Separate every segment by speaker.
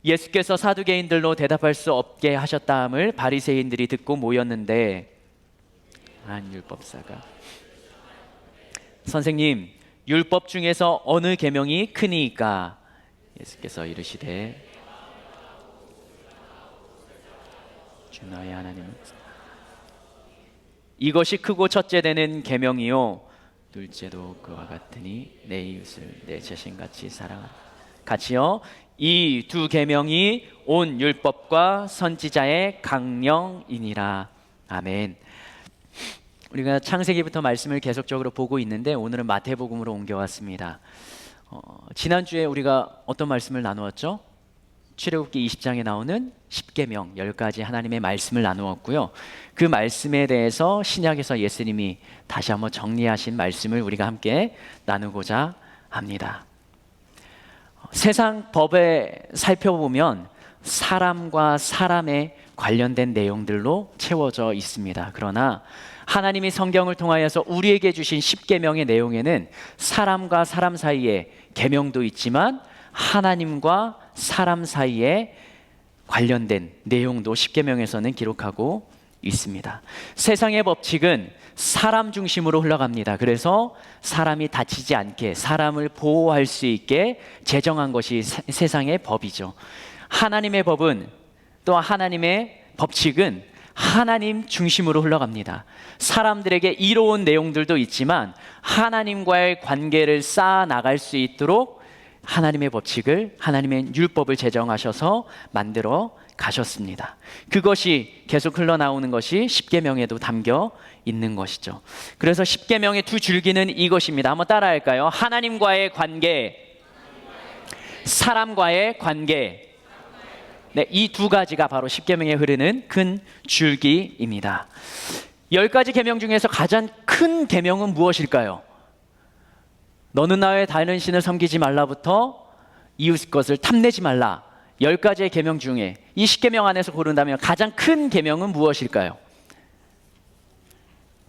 Speaker 1: 예수께서 사두개인들로 대답할 수 없게 하셨다함을 바리새인들이 듣고 모였는데, 한 율법사가 선생님, 율법 중에서 어느 계명이 크니까? 예수께서 이르시되 주 너의 하나님을, 이것이 크고 첫째 되는 계명이요 둘째도 그와 같으니 내 이웃을 내 자신같이 사랑하라. 같이요. 이 두 계명이 온 율법과 선지자의 강령이니라. 아멘. 우리가 창세기부터 말씀을 계속적으로 보고 있는데 오늘은 마태복음으로 옮겨왔습니다. 지난주에 우리가 어떤 말씀을 나누었죠? 출애굽기 20장에 나오는 10계명 10가지 하나님의 말씀을 나누었고요. 그 말씀에 대해서 신약에서 예수님이 다시 한번 정리하신 말씀을 우리가 함께 나누고자 합니다. 세상 법에 살펴보면 사람과 사람에 관련된 내용들로 채워져 있습니다. 그러나 하나님이 성경을 통하여서 우리에게 주신 10계명의 내용에는 사람과 사람 사이에 계명도 있지만 하나님과 사람 사이에 관련된 내용도 10계명에서는 기록하고 있습니다. 세상의 법칙은 사람 중심으로 흘러갑니다. 그래서 사람이 다치지 않게 사람을 보호할 수 있게 제정한 것이 세상의 법이죠. 하나님의 법은, 또 하나님의 법칙은 하나님 중심으로 흘러갑니다. 사람들에게 이로운 내용들도 있지만 하나님과의 관계를 쌓아 나갈 수 있도록 하나님의 법칙을, 하나님의 율법을 제정하셔서 만들어 가셨습니다. 그것이 계속 흘러나오는 것이 10계명에도 담겨 있는 것이죠. 그래서 10계명의 두 줄기는 이것입니다. 한번 따라할까요? 하나님과의 관계, 사람과의 관계. 네, 이 두 가지가 바로 10계명에 흐르는 큰 줄기입니다. 10가지 계명 중에서 가장 큰 계명은 무엇일까요? 너는 나의 다른 신을 섬기지 말라부터 이웃 것을 탐내지 말라. 10가지의 계명 중에 이 10계명 안에서 고른다면 가장 큰 계명은 무엇일까요?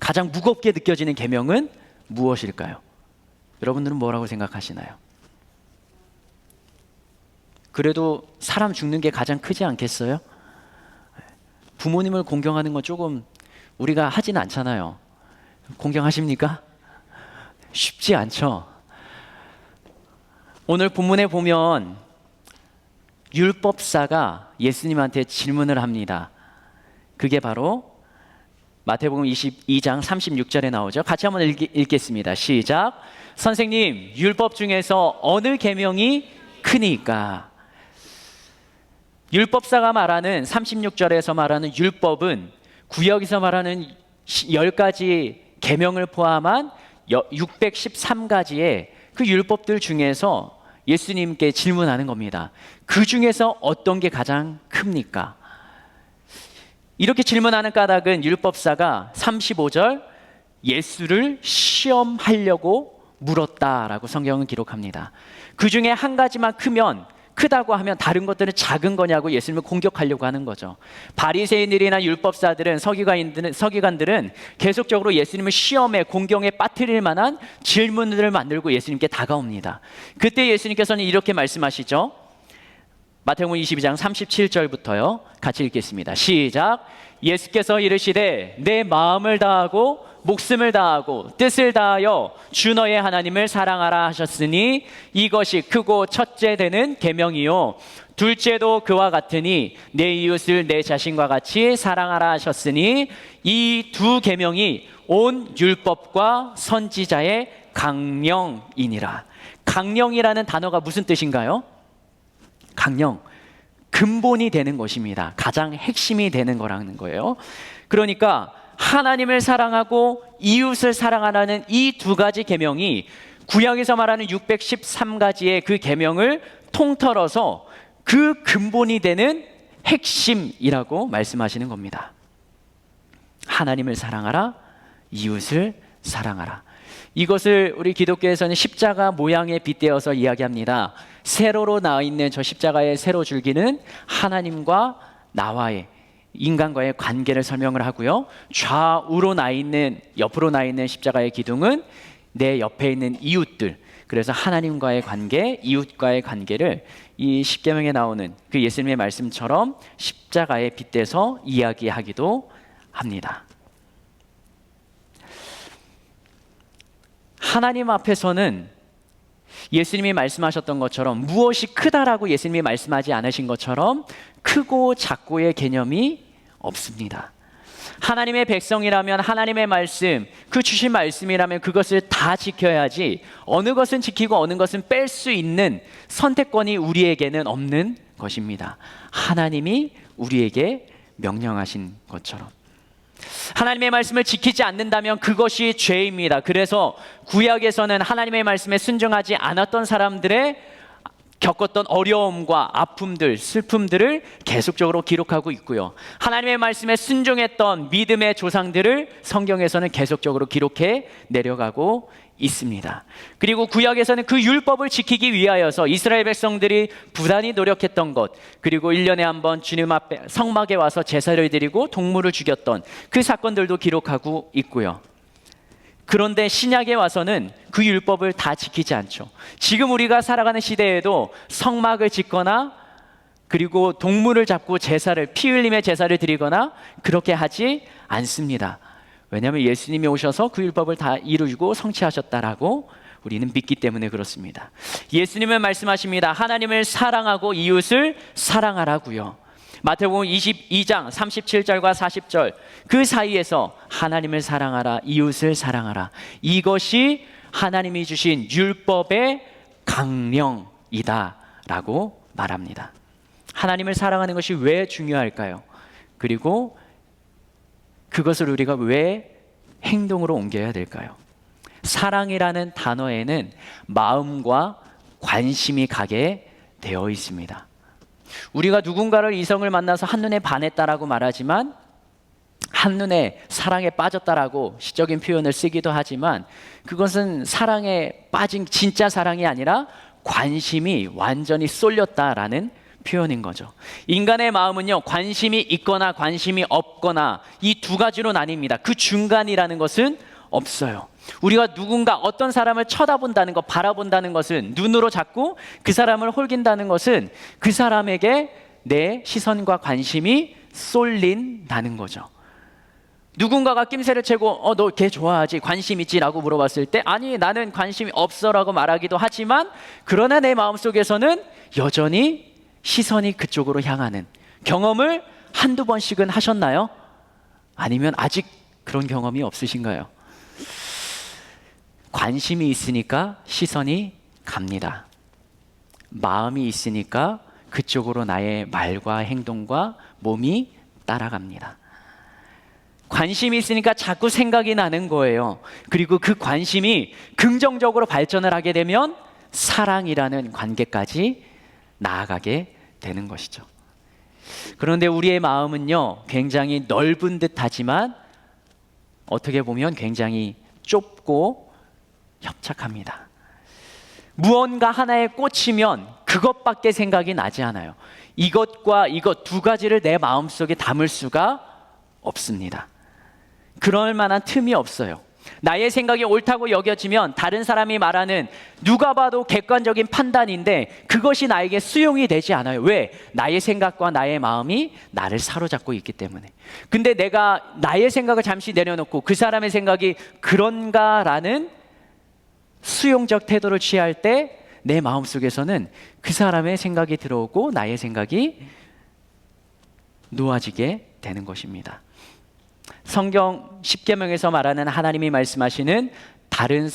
Speaker 1: 가장 무겁게 느껴지는 계명은 무엇일까요? 여러분들은 뭐라고 생각하시나요? 그래도 사람 죽는 게 가장 크지 않겠어요? 부모님을 공경하는 건 조금 우리가 하진 않잖아요. 공경하십니까? 쉽지 않죠. 오늘 본문에 보면 율법사가 예수님한테 질문을 합니다. 그게 바로 마태복음 22장 36절에 나오죠. 같이 한번 읽겠습니다. 시작. 선생님, 율법 중에서 어느 계명이 크니까? 율법사가 말하는 36절에서 말하는 율법은 구역에서 말하는 10가지 계명을 포함한 613가지의 그 율법들 중에서 예수님께 질문하는 겁니다. 그 중에서 어떤 게 가장 큽니까? 이렇게 질문하는 까닭은 율법사가 35절 예수를 시험하려고 물었다라고 성경은 기록합니다. 그 중에 한 가지만 크다고 하면 다른 것들은 작은 거냐고 예수님을 공격하려고 하는 거죠. 바리새인들이나 율법사들은, 서기관들은 계속적으로 예수님을 시험에, 공경에 빠뜨릴 만한 질문들을 만들고 예수님께 다가옵니다. 그때 예수님께서는 이렇게 말씀하시죠. 마태복음 22장 37절부터요. 같이 읽겠습니다. 시작. 예수께서 이르시되 내 마음을 다하고 목숨을 다하고 뜻을 다하여 주 너의 하나님을 사랑하라 하셨으니 이것이 크고 첫째 되는 계명이요 둘째도 그와 같으니 내 이웃을 내 자신과 같이 사랑하라 하셨으니 이 두 계명이 온 율법과 선지자의 강령이니라. 강령이라는 단어가 무슨 뜻인가요? 강령, 근본이 되는 것입니다. 가장 핵심이 되는 거라는 거예요. 그러니까 하나님을 사랑하고 이웃을 사랑하라는 이 두 가지 계명이 구약에서 말하는 613가지의 그 계명을 통틀어서 그 근본이 되는 핵심이라고 말씀하시는 겁니다. 하나님을 사랑하라, 이웃을 사랑하라. 이것을 우리 기독교에서는 십자가 모양에 빗대어서 이야기합니다. 세로로 나와 있는 저 십자가의 세로 줄기는 하나님과 나와의, 인간과의 관계를 설명을 하고요. 좌우로 나 있는, 옆으로 나 있는 십자가의 기둥은 내 옆에 있는 이웃들, 그래서 하나님과의 관계, 이웃과의 관계를 이 십계명에 나오는 그 예수님의 말씀처럼 십자가에 빗대서 이야기하기도 합니다. 하나님 앞에서는 예수님이 말씀하셨던 것처럼 무엇이 크다라고 예수님이 말씀하지 않으신 것처럼 크고 작고의 개념이 없습니다. 하나님의 백성이라면 하나님의 말씀, 그 주신 말씀이라면 그것을 다 지켜야지 어느 것은 지키고 어느 것은 뺄 수 있는 선택권이 우리에게는 없는 것입니다. 하나님이 우리에게 명령하신 것처럼. 하나님의 말씀을 지키지 않는다면 그것이 죄입니다. 그래서 구약에서는 하나님의 말씀에 순종하지 않았던 사람들의 겪었던 어려움과 아픔들, 슬픔들을 계속적으로 기록하고 있고요. 하나님의 말씀에 순종했던 믿음의 조상들을 성경에서는 계속적으로 기록해 내려가고 있습니다. 그리고 구약에서는 그 율법을 지키기 위하여서 이스라엘 백성들이 부단히 노력했던 것, 그리고 1년에 한 번 주님 앞에 성막에 와서 제사를 드리고 동물을 죽였던 그 사건들도 기록하고 있고요. 그런데 신약에 와서는 그 율법을 다 지키지 않죠. 지금 우리가 살아가는 시대에도 성막을 짓거나 그리고 동물을 잡고 제사를, 피 흘림의 제사를 드리거나 그렇게 하지 않습니다. 왜냐하면 예수님이 오셔서 그 율법을 다 이루고 성취하셨다라고 우리는 믿기 때문에 그렇습니다. 예수님은 말씀하십니다. 하나님을 사랑하고 이웃을 사랑하라고요. 마태복음 22장 37절과 40절 그 사이에서 하나님을 사랑하라, 이웃을 사랑하라. 이것이 하나님이 주신 율법의 강령이다라고 말합니다. 하나님을 사랑하는 것이 왜 중요할까요? 그리고 그것을 우리가 왜 행동으로 옮겨야 될까요? 사랑이라는 단어에는 마음과 관심이 가게 되어 있습니다. 우리가 누군가를 이성을 만나서 한눈에 반했다라고 말하지만 한눈에 사랑에 빠졌다라고 시적인 표현을 쓰기도 하지만 그것은 사랑에 빠진 진짜 사랑이 아니라 관심이 완전히 쏠렸다라는 표현인 거죠. 인간의 마음은요, 관심이 있거나 관심이 없거나 이 두 가지로 나뉩니다. 그 중간이라는 것은 없어요. 우리가 누군가 어떤 사람을 쳐다본다는 것, 바라본다는 것은, 눈으로 자꾸 그 사람을 홀긴다는 것은 그 사람에게 내 시선과 관심이 쏠린다는 거죠. 누군가가 낌새를 채고 너 걔 좋아하지? 관심 있지? 라고 물어봤을 때 아니 나는 관심이 없어 라고 말하기도 하지만 그러나 내 마음속에서는 여전히 시선이 그쪽으로 향하는 경험을 한두 번씩은 하셨나요? 아니면 아직 그런 경험이 없으신가요? 관심이 있으니까 시선이 갑니다. 마음이 있으니까 그쪽으로 나의 말과 행동과 몸이 따라갑니다. 관심이 있으니까 자꾸 생각이 나는 거예요. 그리고 그 관심이 긍정적으로 발전을 하게 되면 사랑이라는 관계까지 나아가게 되는 것이죠. 그런데 우리의 마음은요, 굉장히 넓은 듯 하지만 어떻게 보면 굉장히 좁고 협착합니다. 무언가 하나에 꽂히면 그것밖에 생각이 나지 않아요. 이것과 이것 두 가지를 내 마음속에 담을 수가 없습니다. 그럴 만한 틈이 없어요. 나의 생각이 옳다고 여겨지면 다른 사람이 말하는 누가 봐도 객관적인 판단인데 그것이 나에게 수용이 되지 않아요. 왜? 나의 생각과 나의 마음이 나를 사로잡고 있기 때문에. 근데 내가 나의 생각을 잠시 내려놓고 그 사람의 생각이 그런가라는 수용적 태도를 취할 때 내 마음속에서는 그 사람의 생각이 들어오고 나의 생각이 놓아지게 되는 것입니다. 성경 십계명에서 말하는 하나님이 말씀하시는 다른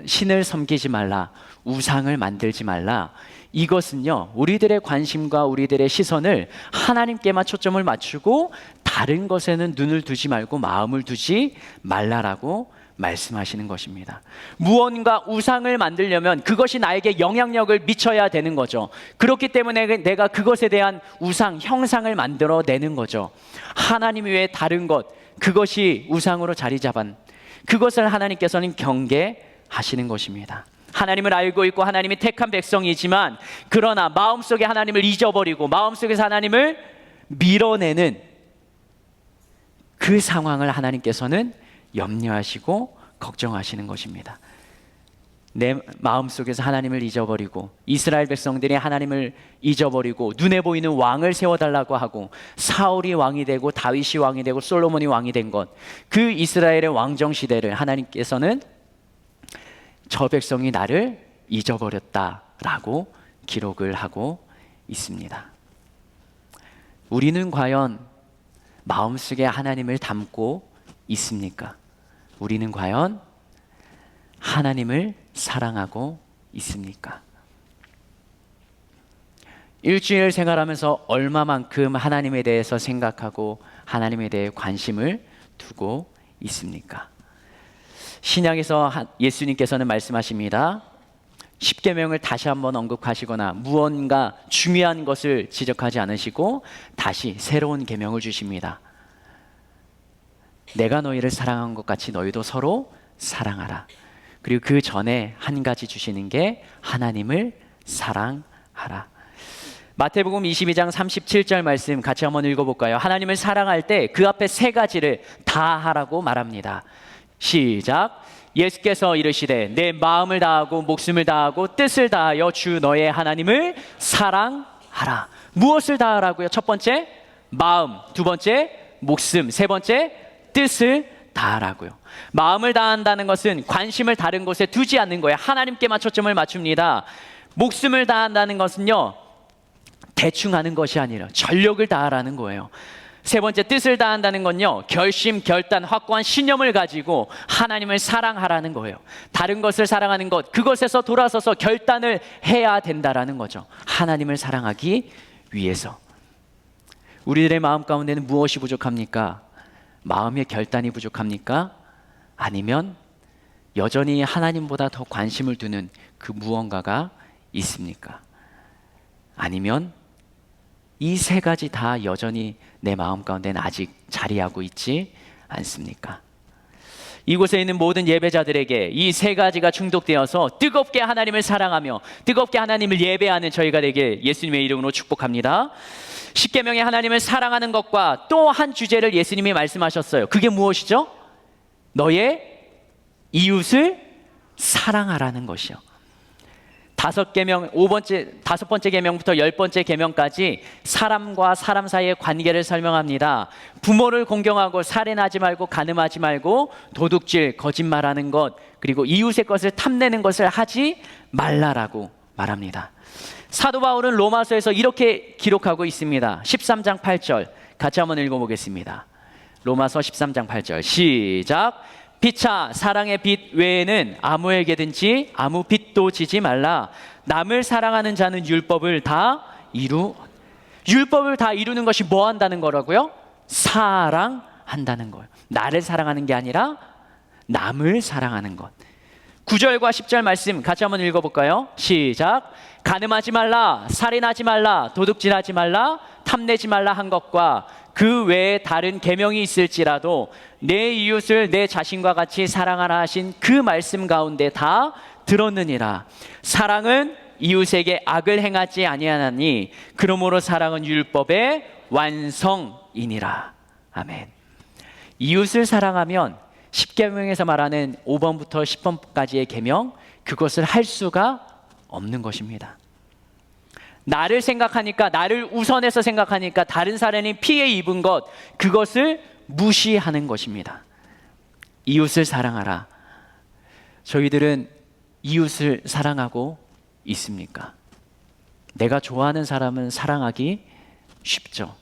Speaker 1: 신을 섬기지 말라, 우상을 만들지 말라, 이것은요 우리들의 관심과 우리들의 시선을 하나님께만 초점을 맞추고 다른 것에는 눈을 두지 말고 마음을 두지 말라라고 말씀하시는 것입니다. 무언가 우상을 만들려면 그것이 나에게 영향력을 미쳐야 되는 거죠. 그렇기 때문에 내가 그것에 대한 우상, 형상을 만들어내는 거죠. 하나님 외에 다른 것, 그것이 우상으로 자리 잡은 그것을 하나님께서는 경계하시는 것입니다. 하나님을 알고 있고 하나님이 택한 백성이지만 그러나 마음속에 하나님을 잊어버리고 마음속에서 하나님을 밀어내는 그 상황을 하나님께서는 염려하시고 걱정하시는 것입니다. 내 마음속에서 하나님을 잊어버리고 이스라엘 백성들이 하나님을 잊어버리고 눈에 보이는 왕을 세워달라고 하고 사울이 왕이 되고 다윗이 왕이 되고 솔로몬이 왕이 된 것, 그 이스라엘의 왕정 시대를 하나님께서는 저 백성이 나를 잊어버렸다라고 기록을 하고 있습니다. 우리는 과연 마음속에 하나님을 담고 있습니까? 우리는 과연 하나님을 사랑하고 있습니까? 일주일 생활하면서 얼마만큼 하나님에 대해서 생각하고 하나님에 대해 관심을 두고 있습니까? 신약에서 예수님께서는 말씀하십니다. 십계명을 다시 한번 언급하시거나 무언가 중요한 것을 지적하지 않으시고 다시 새로운 계명을 주십니다. 내가 너희를 사랑한 것 같이 너희도 서로 사랑하라. 그리고 그 전에 한 가지 주시는 게 하나님을 사랑하라. 마태복음 22장 37절 말씀 같이 한번 읽어볼까요? 하나님을 사랑할 때 그 앞에 세 가지를 다 하라고 말합니다. 시작. 예수께서 이르시되 내 마음을 다하고 목숨을 다하고 뜻을 다하여 주 너의 하나님을 사랑하라. 무엇을 다하라고요? 첫 번째 마음, 두 번째 목숨, 세 번째 뜻을 다하라고요. 마음을 다한다는 것은 관심을 다른 곳에 두지 않는 거예요. 하나님께만 초점을 맞춥니다. 목숨을 다한다는 것은요, 대충 하는 것이 아니라 전력을 다하라는 거예요. 세 번째 뜻을 다한다는 건요, 결심, 결단, 확고한 신념을 가지고 하나님을 사랑하라는 거예요. 다른 것을 사랑하는 것, 그것에서 돌아서서 결단을 해야 된다라는 거죠. 하나님을 사랑하기 위해서. 우리들의 마음 가운데는 무엇이 부족합니까? 마음의 결단이 부족합니까? 아니면 여전히 하나님보다 더 관심을 두는 그 무언가가 있습니까? 아니면 이 세 가지 다 여전히 내 마음 가운데는 아직 자리하고 있지 않습니까? 이곳에 있는 모든 예배자들에게 이 세 가지가 중독되어서 뜨겁게 하나님을 사랑하며 뜨겁게 하나님을 예배하는 저희가 되게 예수님의 이름으로 축복합니다. 십계명의 하나님을 사랑하는 것과 또 한 주제를 예수님이 말씀하셨어요. 그게 무엇이죠? 너의 이웃을 사랑하라는 것이요. 다섯 번째 계명부터 10번째 계명까지 사람과 사람 사이의 관계를 설명합니다. 부모를 공경하고 살인하지 말고 간음하지 말고 도둑질, 거짓말하는 것, 그리고 이웃의 것을 탐내는 것을 하지 말라라고 말합니다. 사도 바울은 로마서에서 이렇게 기록하고 있습니다. 13장 8절 같이 한번 읽어보겠습니다. 로마서 13장 8절 시작. 피차 사랑의 빛 외에는 아무에게든지 아무 빚도 지지 말라. 남을 사랑하는 자는 율법을 다 이루는 것이 뭐 한다는 거라고요? 사랑한다는 거예요. 나를 사랑하는 게 아니라 남을 사랑하는 것. 9절과 10절 말씀 같이 한번 읽어볼까요? 시작. 간음하지 말라, 살인하지 말라, 도둑질하지 말라, 탐내지 말라 한 것과 그 외에 다른 계명이 있을지라도 내 이웃을 내 자신과 같이 사랑하라 하신 그 말씀 가운데 다 들었느니라. 사랑은 이웃에게 악을 행하지 아니하나니 그러므로 사랑은 율법의 완성이니라. 아멘. 이웃을 사랑하면 10계명에서 말하는 5번부터 10번까지의 계명, 그것을 할 수가 없는 것입니다. 나를 생각하니까, 나를 우선해서 생각하니까 다른 사람이 피해 입은 것, 그것을 무시하는 것입니다. 이웃을 사랑하라. 저희들은 이웃을 사랑하고 있습니까? 내가 좋아하는 사람은 사랑하기 쉽죠.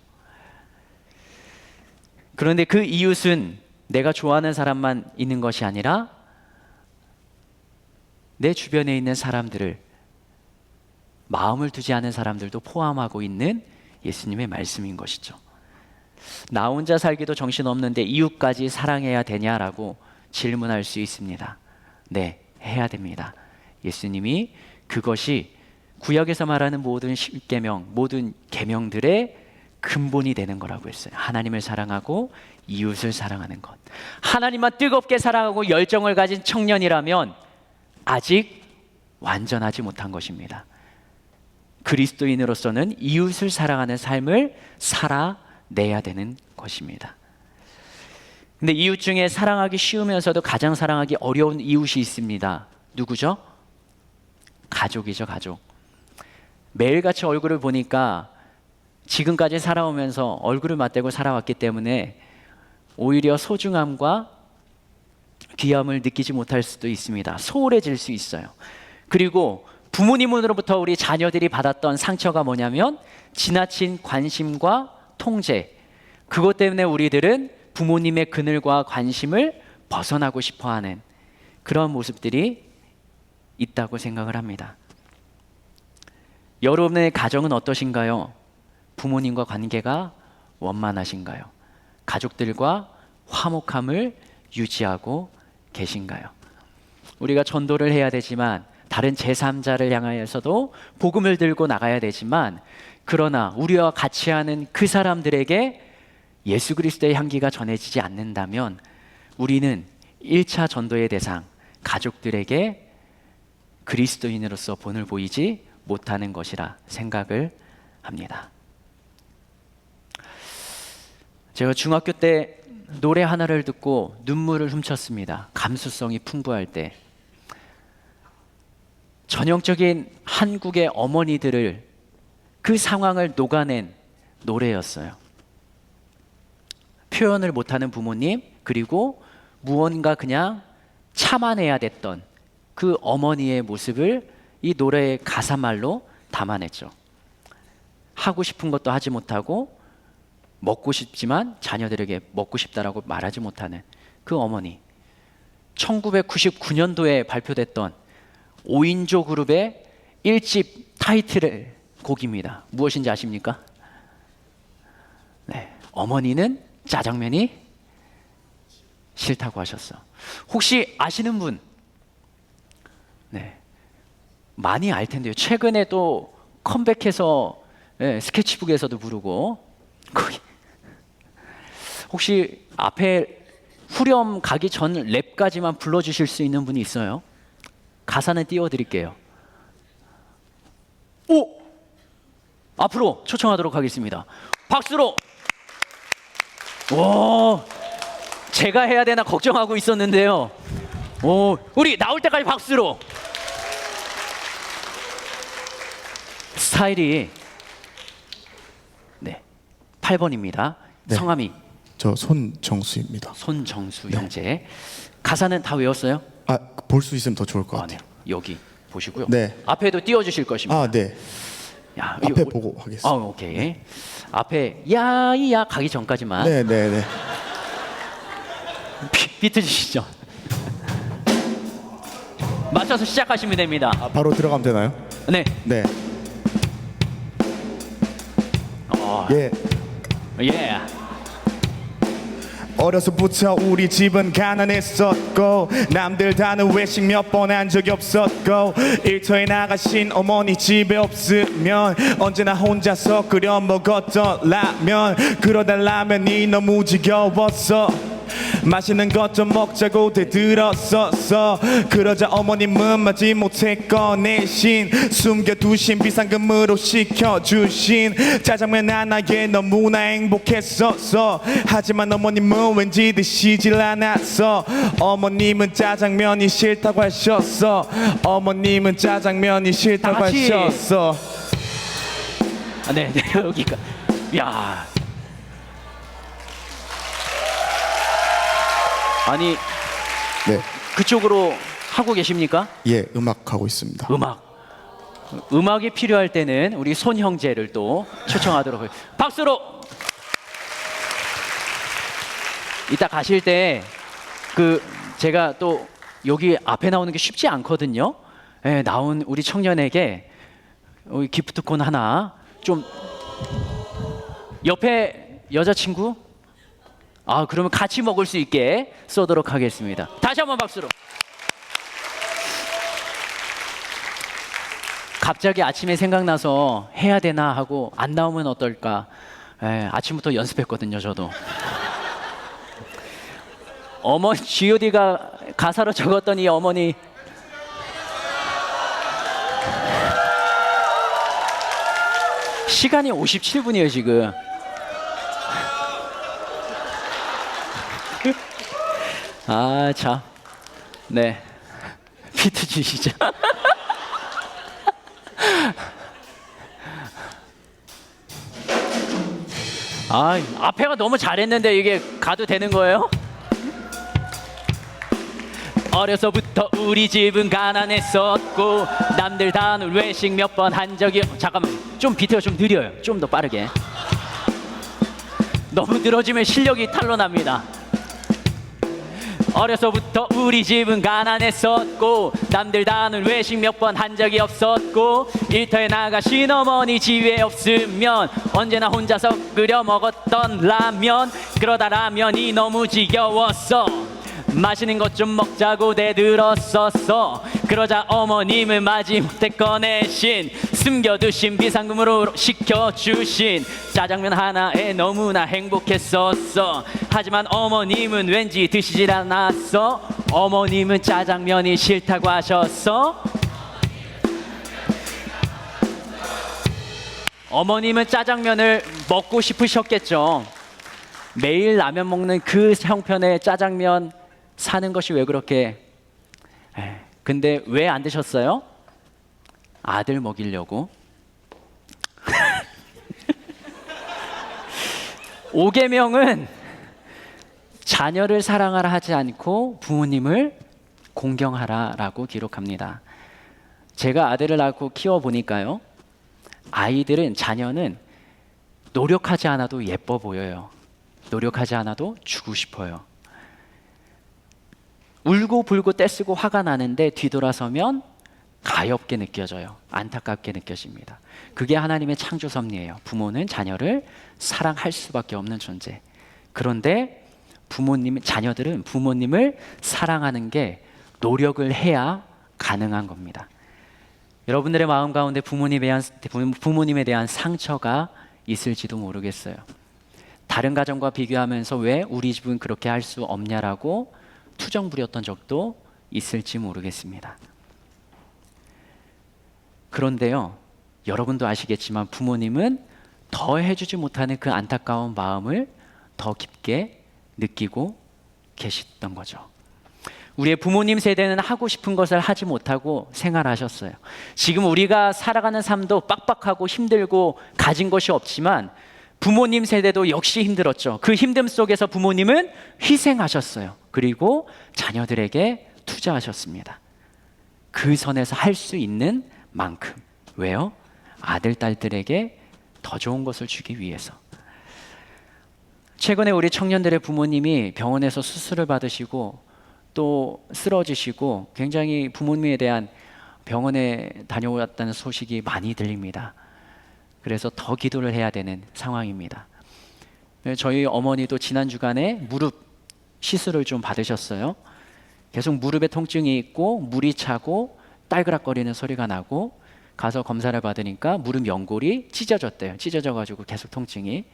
Speaker 1: 그런데 그 이웃은 내가 좋아하는 사람만 있는 것이 아니라 내 주변에 있는 사람들을, 마음을 두지 않은 사람들도 포함하고 있는 예수님의 말씀인 것이죠. 나 혼자 살기도 정신없는데 이웃까지 사랑해야 되냐라고 질문할 수 있습니다. 네, 해야 됩니다. 예수님이 그것이 구약에서 말하는 모든 십계명, 모든 계명들의 근본이 되는 거라고 했어요. 하나님을 사랑하고 이웃을 사랑하는 것. 하나님만 뜨겁게 사랑하고 열정을 가진 청년이라면 아직 완전하지 못한 것입니다. 그리스도인으로서는 이웃을 사랑하는 삶을 살아내야 되는 것입니다. 근데 이웃 중에 사랑하기 쉬우면서도 가장 사랑하기 어려운 이웃이 있습니다. 누구죠? 가족이죠, 가족. 매일같이 얼굴을 보니까 지금까지 살아오면서 얼굴을 맞대고 살아왔기 때문에 오히려 소중함과 귀함을 느끼지 못할 수도 있습니다. 소홀해질 수 있어요. 그리고 부모님으로부터 우리 자녀들이 받았던 상처가 뭐냐면 지나친 관심과 통제. 그것 때문에 우리들은 부모님의 그늘과 관심을 벗어나고 싶어하는 그런 모습들이 있다고 생각을 합니다. 여러분의 가정은 어떠신가요? 부모님과 관계가 원만하신가요? 가족들과 화목함을 유지하고 계신가요? 우리가 전도를 해야 되지만 다른 제3자를 향하여서도 복음을 들고 나가야 되지만 그러나 우리와 같이 하는 그 사람들에게 예수 그리스도의 향기가 전해지지 않는다면 우리는 1차 전도의 대상 가족들에게 그리스도인으로서 본을 보이지 못하는 것이라 생각을 합니다. 제가 중학교 때 노래 하나를 듣고 눈물을 훔쳤습니다. 감수성이 풍부할 때. 전형적인 한국의 어머니들을 그 상황을 녹아낸 노래였어요. 표현을 못하는 부모님, 그리고 무언가 그냥 참아내야 됐던 그 어머니의 모습을 이 노래의 가사말로 담아냈죠. 하고 싶은 것도 하지 못하고 먹고 싶지만 자녀들에게 먹고 싶다라고 말하지 못하는 그 어머니. 1999년도에 발표됐던 5인조 그룹의 1집 타이틀 곡입니다. 무엇인지 아십니까? 네, 어머니는 짜장면이 싫다고 하셨어. 혹시 아시는 분? 네, 많이 알 텐데요. 최근에 또 컴백해서 스케치북에서도 부르고 거기 혹시 앞에 후렴 가기 전 랩까지만 불러주실 수 있는 분이 있어요? 가사는 띄워드릴게요. 오! 앞으로 초청하도록 하겠습니다. 박수로! 오! 제가 해야 되나 걱정하고 있었는데요. 오, 우리 나올 때까지 박수로! 스타일이 네, 8번입니다.
Speaker 2: 네.
Speaker 1: 성함이?
Speaker 2: 저 손정수입니다.
Speaker 1: 손정수
Speaker 2: 네.
Speaker 1: 형제. 가사는 다 외웠어요?
Speaker 2: 아, 볼 수 있으면 더 좋을 것
Speaker 1: 네.
Speaker 2: 같아요.
Speaker 1: 여기 보시고요.
Speaker 2: 네.
Speaker 1: 앞에도 띄워주실 것입니다.
Speaker 2: 아, 네.
Speaker 1: 야,
Speaker 2: 앞에
Speaker 1: 이거,
Speaker 2: 보고 하겠습니다.
Speaker 1: 오케이. 네. 앞에 야이야 가기 전까지만
Speaker 2: 네, 네, 네.
Speaker 1: 비트 주시죠. 맞춰서 시작하시면 됩니다.
Speaker 2: 아, 바로 들어가면 되나요?
Speaker 1: 네.
Speaker 2: 네.
Speaker 1: 어,
Speaker 2: 예.
Speaker 1: 예.
Speaker 2: 어려서부터 우리 집은 가난했었고 남들 다는 외식 몇 번 한 적이 없었고 일터에 나가신 어머니 집에 없으면 언제나 혼자서 끓여 먹었던 라면 그러다 라면이 너무 지겨웠어 맛있는 것 좀 먹자고 대들었었어 그러자 어머님은 마지못해 꺼내신 숨겨두신 비상금으로 시켜주신 짜장면 하나에 너무나 행복했었어 하지만 어머님은 왠지 드시질 않았어 어머님은 짜장면이 싫다고 하셨어 어머님은 짜장면이 싫다고
Speaker 1: 다시.
Speaker 2: 하셨어
Speaker 1: 아, 네, 네. 여기가. 야. 아니
Speaker 2: 네,
Speaker 1: 그쪽으로 하고 계십니까?
Speaker 2: 예, 음악 하고 있습니다.
Speaker 1: 음악이 필요할 때는 우리 손 형제를 또 초청하도록 하겠습니다. 박수로. 이따 가실 때 그 제가 또 여기 앞에 나오는 게 쉽지 않거든요. 예, 나온 우리 청년에게 기프트콘 하나 좀 옆에 여자친구 그러면 같이 먹을 수 있게 쏘도록 하겠습니다. 다시 한번 박수로. 갑자기 아침에 생각나서 해야 되나 하고 안 나오면 어떨까. 아침부터 연습했거든요, 저도. 어머니 G.O.D가 가사로 적었던 이 어머니. 시간이 57분이에요 지금. 자, 네, 비트 주시죠. 아, 앞에가 너무 잘했는데 이게 가도 되는 거예요? 어려서부터 우리 집은 가난했었고 남들 다는 외식 몇 번 한 적이 잠깐만 좀 비트가 좀 느려요. 좀 더 빠르게. 너무 늘어지면 실력이 탄로납니다. 어려서부터 우리 집은 가난했었고 남들 다는 외식 몇 번 한 적이 없었고 일터에 나가 시어머니 집에 없으면 언제나 혼자서 끓여 먹었던 라면 그러다 라면이 너무 지겨웠어 맛있는 것 좀 먹자고 대들었었어 그러자 어머님은 마지못해 꺼내신 숨겨두신 비상금으로 시켜주신 짜장면 하나에 너무나 행복했었어 하지만 어머님은 왠지 드시질 않았어 어머님은 짜장면이 싫다고 하셨어 어머님은 짜장면을 먹고 싶으셨겠죠 매일 라면 먹는 그 형편의 짜장면 사는 것이 왜 그렇게 근데 왜 안 드셨어요? 아들 먹이려고 5계명은 자녀를 사랑하라 하지 않고 부모님을 공경하라라고 기록합니다. 제가 아들을 낳고 키워보니까요 아이들은 자녀는 노력하지 않아도 예뻐 보여요. 노력하지 않아도 주고 싶어요. 울고 불고 떼쓰고 화가 나는데 뒤돌아서면 가엾게 느껴져요. 안타깝게 느껴집니다. 그게 하나님의 창조 섭리예요. 부모는 자녀를 사랑할 수밖에 없는 존재. 그런데 자녀들은 부모님을 사랑하는 게 노력을 해야 가능한 겁니다. 여러분들의 마음 가운데 부모님에 대한 상처가 있을지도 모르겠어요. 다른 가정과 비교하면서 왜 우리 집은 그렇게 할 수 없냐라고 투정 부렸던 적도 있을지 모르겠습니다. 그런데요, 여러분도 아시겠지만 부모님은 더 해주지 못하는 그 안타까운 마음을 더 깊게 느끼고 계셨던 거죠. 우리의 부모님 세대는 하고 싶은 것을 하지 못하고 생활하셨어요. 지금 우리가 살아가는 삶도 빡빡하고 힘들고 가진 것이 없지만 부모님 세대도 역시 힘들었죠. 그 힘듦 속에서 부모님은 희생하셨어요. 그리고 자녀들에게 투자하셨습니다. 그 선에서 할 수 있는 만큼. 왜요? 아들, 딸들에게 더 좋은 것을 주기 위해서. 최근에 우리 청년들의 부모님이 병원에서 수술을 받으시고 또 쓰러지시고 굉장히 부모님에 대한 병원에 다녀왔다는 소식이 많이 들립니다. 그래서 더 기도를 해야 되는 상황입니다. 저희 어머니도 지난 주간에 무릎 시술을 좀 받으셨어요. 계속 무릎에 통증이 있고 물이 차고 딸그락거리는 소리가 나고 가서 검사를 받으니까 무릎 연골이 찢어졌대요. 찢어져가지고 계속 통증이.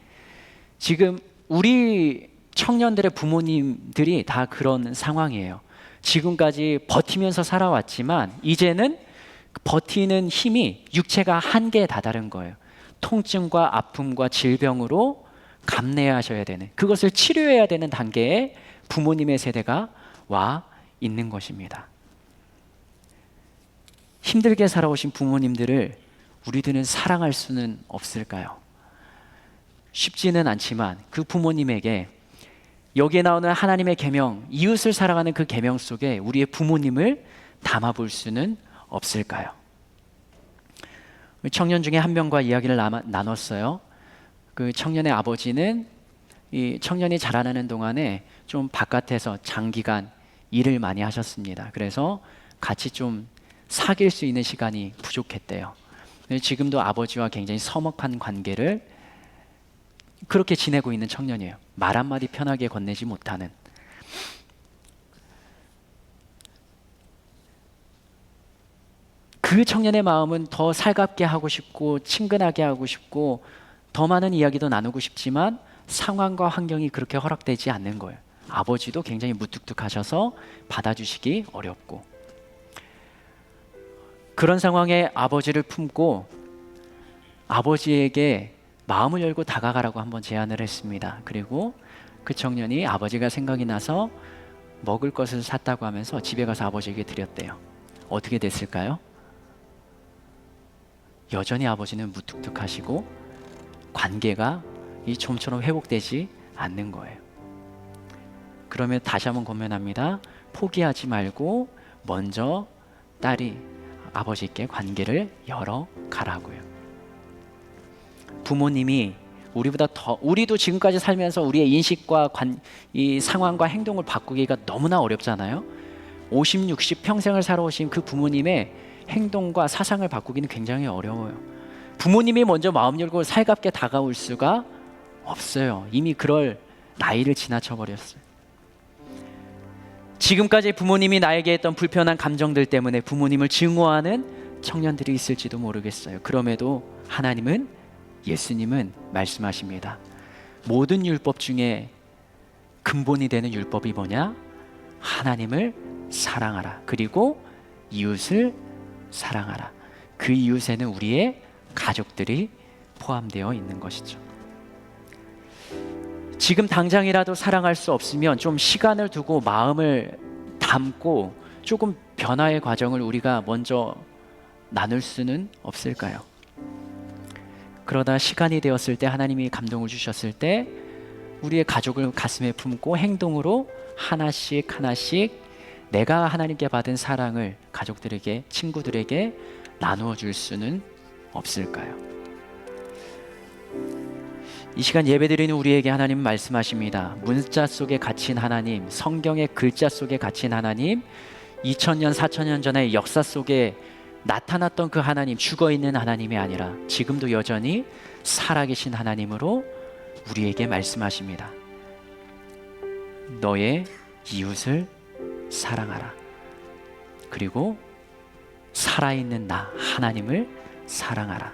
Speaker 1: 지금 우리 청년들의 부모님들이 다 그런 상황이에요. 지금까지 버티면서 살아왔지만 이제는 버티는 힘이 육체가 한계에 다다른 거예요. 통증과 아픔과 질병으로 감내하셔야 되는, 그것을 치료해야 되는 단계에 부모님의 세대가 와 있는 것입니다. 힘들게 살아오신 부모님들을 우리들은 사랑할 수는 없을까요? 쉽지는 않지만 그 부모님에게 여기에 나오는 하나님의 계명, 이웃을 사랑하는 그 계명 속에 우리의 부모님을 담아볼 수는 없을까요? 청년 중에 한 명과 이야기를 나눴어요. 그 청년의 아버지는 이 청년이 자라나는 동안에 좀 바깥에서 장기간 일을 많이 하셨습니다. 그래서 같이 좀 사귈 수 있는 시간이 부족했대요. 지금도 아버지와 굉장히 서먹한 관계를 그렇게 지내고 있는 청년이에요. 말 한마디 편하게 건네지 못하는. 그 청년의 마음은 더 살갑게 하고 싶고 친근하게 하고 싶고 더 많은 이야기도 나누고 싶지만 상황과 환경이 그렇게 허락되지 않는 거예요. 아버지도 굉장히 무뚝뚝하셔서 받아주시기 어렵고, 그런 상황에 아버지를 품고 아버지에게 마음을 열고 다가가라고 한번 제안을 했습니다. 그리고 그 청년이 아버지가 생각이 나서 먹을 것을 샀다고 하면서 집에 가서 아버지에게 드렸대요. 어떻게 됐을까요? 여전히 아버지는 무뚝뚝하시고 관계가 이 좀처럼 회복되지 않는 거예요. 그러면 다시 한번 권면합니다. 포기하지 말고 먼저 딸이 아버지께 관계를 열어가라고요. 부모님이 우리보다 더, 우리도 지금까지 살면서 우리의 인식과 이 상황과 행동을 바꾸기가 너무나 어렵잖아요. 50, 60 평생을 살아오신 그 부모님의 행동과 사상을 바꾸기는 굉장히 어려워요. 부모님이 먼저 마음 열고 살갑게 다가올 수가 없어요. 이미 그럴 나이를 지나쳐 버렸어요. 지금까지 부모님이 나에게 했던 불편한 감정들 때문에 부모님을 증오하는 청년들이 있을지도 모르겠어요. 그럼에도 하나님은, 예수님은 말씀하십니다. 모든 율법 중에 근본이 되는 율법이 뭐냐? 하나님을 사랑하라. 그리고 이웃을 사랑하라. 그 이웃에는 우리의 가족들이 포함되어 있는 것이죠. 지금 당장이라도 사랑할 수 없으면 좀 시간을 두고 마음을 담고 조금 변화의 과정을 우리가 먼저 나눌 수는 없을까요? 그러다 시간이 되었을 때, 하나님이 감동을 주셨을 때 우리의 가족을 가슴에 품고 행동으로 하나씩 하나씩 내가 하나님께 받은 사랑을 가족들에게, 친구들에게 나누어 줄 수는 없을까요? 이 시간 예배드리는 우리에게 하나님 말씀하십니다. 문자 속에 갇힌 하나님, 성경의 글자 속에 갇힌 하나님, 2000년, 4000년 전의 역사 속에 나타났던 그 하나님, 죽어있는 하나님이 아니라 지금도 여전히 살아계신 하나님으로 우리에게 말씀하십니다. 너의 이웃을 사랑하라. 그리고 살아있는 나, 하나님을 사랑하라.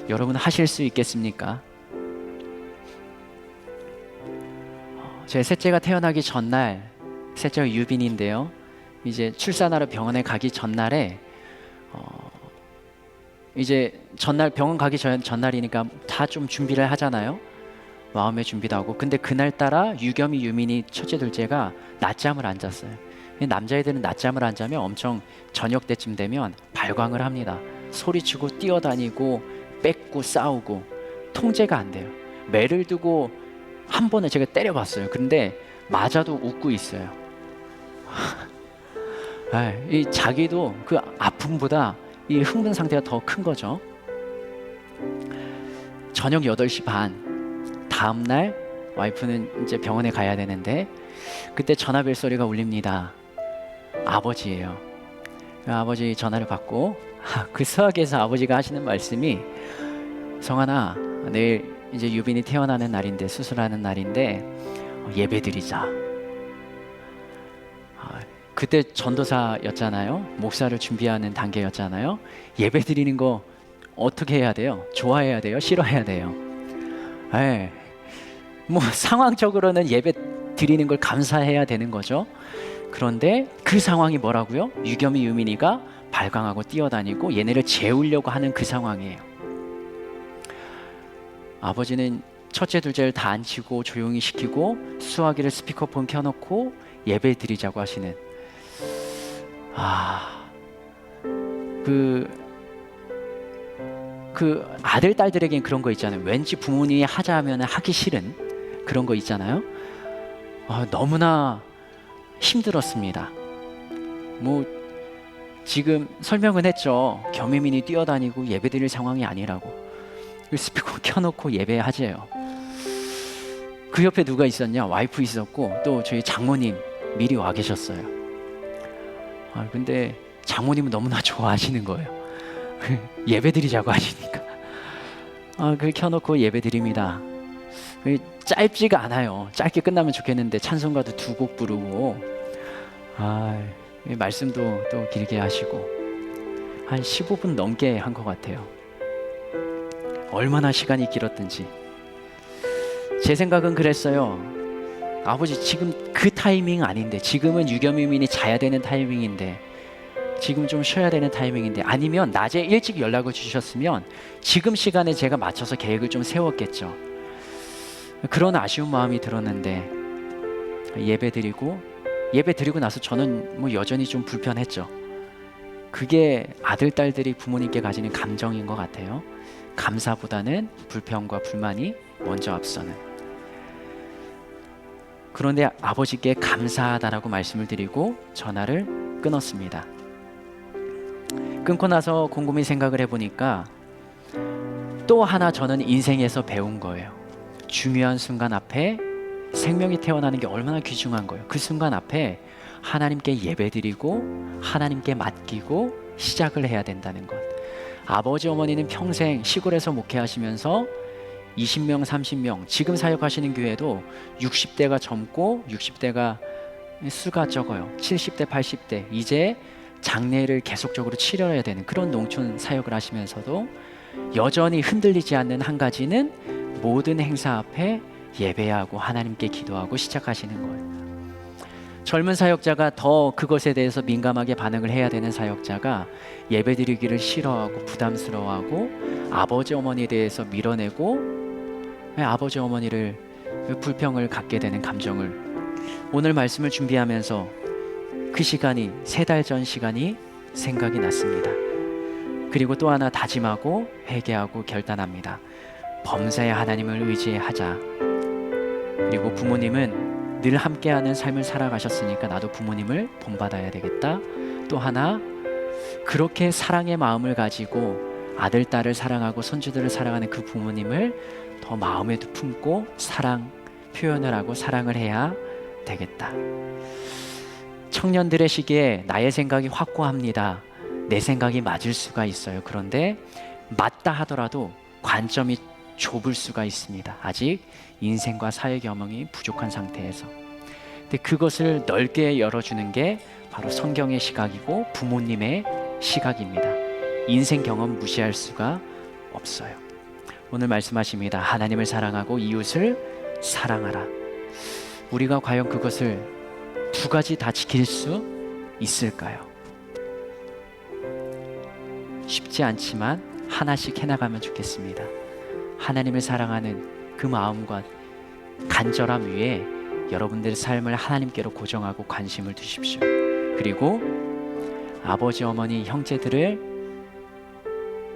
Speaker 1: 여러분 하실 수 있겠습니까? 제 셋째가 태어나기 전날, 셋째가 유빈인데요. 이제 출산하러 병원에 가기 전날에 이제 전날 병원 가기 전날이니까 다 좀 준비를 하잖아요. 마음의 준비도 하고. 근데 그날따라 유겸이, 유민이 첫째 둘째가 낮잠을 안 잤어요. 남자애들은 낮잠을 안 자면 엄청 저녁 때쯤 되면 발광을 합니다. 소리치고 뛰어다니고 뺏고 싸우고 통제가 안 돼요. 매를 두고 한 번을 제가 때려봤어요. 그런데 맞아도 웃고 있어요. 이 자기도 그 아픔보다 이 흥분 상태가 더 큰 거죠. 저녁 8시 반, 다음날 와이프는 이제 병원에 가야 되는데 그때 전화벨 소리가 울립니다. 아버지예요. 아버지 전화를 받고 그 수학에서 아버지가 하시는 말씀이, 성환아, 내일 이제 유빈이 태어나는 날인데, 수술하는 날인데 예배드리자. 그때 전도사였잖아요. 목사를 준비하는 단계였잖아요. 예배드리는 거 어떻게 해야 돼요? 좋아해야 돼요? 싫어해야 돼요? 뭐 상황적으로는 예배 드리는 걸 감사해야 되는 거죠. 그런데 그 상황이 뭐라고요? 유겸이, 유민이가 발광하고 뛰어다니고 얘네를 재우려고 하는 그 상황이에요. 아버지는 첫째 둘째를 다 앉히고 조용히 시키고 수화기를 스피커폰 켜놓고 예배 드리자고 하시는, 그 아들 딸들에겐 그런 거 있잖아요. 왠지 부모님이 하자 하면 하기 싫은 그런 거 있잖아요. 너무나 힘들었습니다. 뭐 지금 설명은 했죠. 겸이민이 뛰어다니고 예배드릴 상황이 아니라고. 스피커 켜놓고 예배하재요. 그 옆에 누가 있었냐? 와이프 있었고 또 저희 장모님 미리 와 계셨어요. 근데 장모님은 너무나 좋아하시는 거예요. 예배드리자고 하시니까. 그 켜놓고 예배드립니다. 짧지가 않아요. 짧게 끝나면 좋겠는데 찬송가도 2곡 부르고, 말씀도 또 길게 하시고 한 15분 넘게 한 것 같아요. 얼마나 시간이 길었든지. 제 생각은 그랬어요. 아버지 지금 그 타이밍 아닌데, 지금은 유겸이민이 자야 되는 타이밍인데, 지금 좀 쉬어야 되는 타이밍인데, 아니면 낮에 일찍 연락을 주셨으면 지금 시간에 제가 맞춰서 계획을 좀 세웠겠죠. 그런 아쉬운 마음이 들었는데 예배 드리고 나서 저는 뭐 여전히 좀 불편했죠. 그게 아들 딸들이 부모님께 가지는 감정인 것 같아요. 감사보다는 불평과 불만이 먼저 앞서는. 그런데 아버지께 감사하다라고 말씀을 드리고 전화를 끊었습니다. 끊고 나서 곰곰이 생각을 해보니까 또 하나 저는 인생에서 배운 거예요. 중요한 순간 앞에 생명이 태어나는 게 얼마나 귀중한 거예요. 그 순간 앞에 하나님께 예배드리고 하나님께 맡기고 시작을 해야 된다는 것. 아버지 어머니는 평생 시골에서 목회하시면서 20명 30명, 지금 사역하시는 교회도 60대가 젊고 60대가 수가 적어요. 70대 80대 이제 장례를 계속적으로 치러야 되는 그런 농촌 사역을 하시면서도 여전히 흔들리지 않는 한 가지는 모든 행사 앞에 예배하고 하나님께 기도하고 시작하시는 거예요. 젊은 사역자가 더 그것에 대해서 민감하게 반응을 해야 되는 사역자가 예배드리기를 싫어하고 부담스러워하고 아버지 어머니에 대해서 밀어내고 아버지 어머니를 불평을 갖게 되는 감정을, 오늘 말씀을 준비하면서 그 시간이 3달 전 시간이 생각이 났습니다. 그리고 또 하나 다짐하고 회개하고 결단합니다. 범사의 하나님을 의지하자. 그리고 부모님은 늘 함께하는 삶을 살아가셨으니까 나도 부모님을 본받아야 되겠다. 또 하나, 그렇게 사랑의 마음을 가지고 아들, 딸을 사랑하고 손주들을 사랑하는 그 부모님을 더 마음에도 품고 사랑 표현을 하고 사랑을 해야 되겠다. 청년들의 시기에 나의 생각이 확고합니다. 내 생각이 맞을 수가 있어요. 그런데 맞다 하더라도 관점이 좁을 수가 있습니다. 아직 인생과 사회 경험이 부족한 상태에서. 근데 그것을 넓게 열어주는 게 바로 성경의 시각이고 부모님의 시각입니다. 인생 경험 무시할 수가 없어요. 오늘 말씀하십니다. 하나님을 사랑하고 이웃을 사랑하라. 우리가 과연 그것을 2가지 다 지킬 수 있을까요? 쉽지 않지만 하나씩 해나가면 좋겠습니다. 하나님을 사랑하는 그 마음과 간절함 위에 여러분들의 삶을 하나님께로 고정하고 관심을 두십시오. 그리고 아버지, 어머니, 형제들을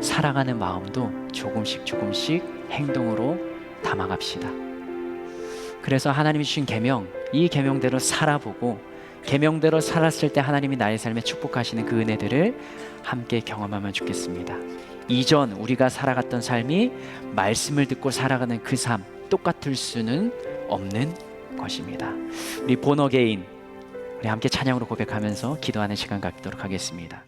Speaker 1: 사랑하는 마음도 조금씩 행동으로 담아갑시다. 그래서 하나님이 주신 계명, 이 계명대로 살아보고 계명대로 살았을 때 하나님이 나의 삶에 축복하시는 그 은혜들을 함께 경험하면 좋겠습니다. 이전 우리가 살아갔던 삶이 말씀을 듣고 살아가는 그 삶 똑같을 수는 없는 것입니다. 우리 본어게인, 우리 함께 찬양으로 고백하면서 기도하는 시간 갖도록 하겠습니다.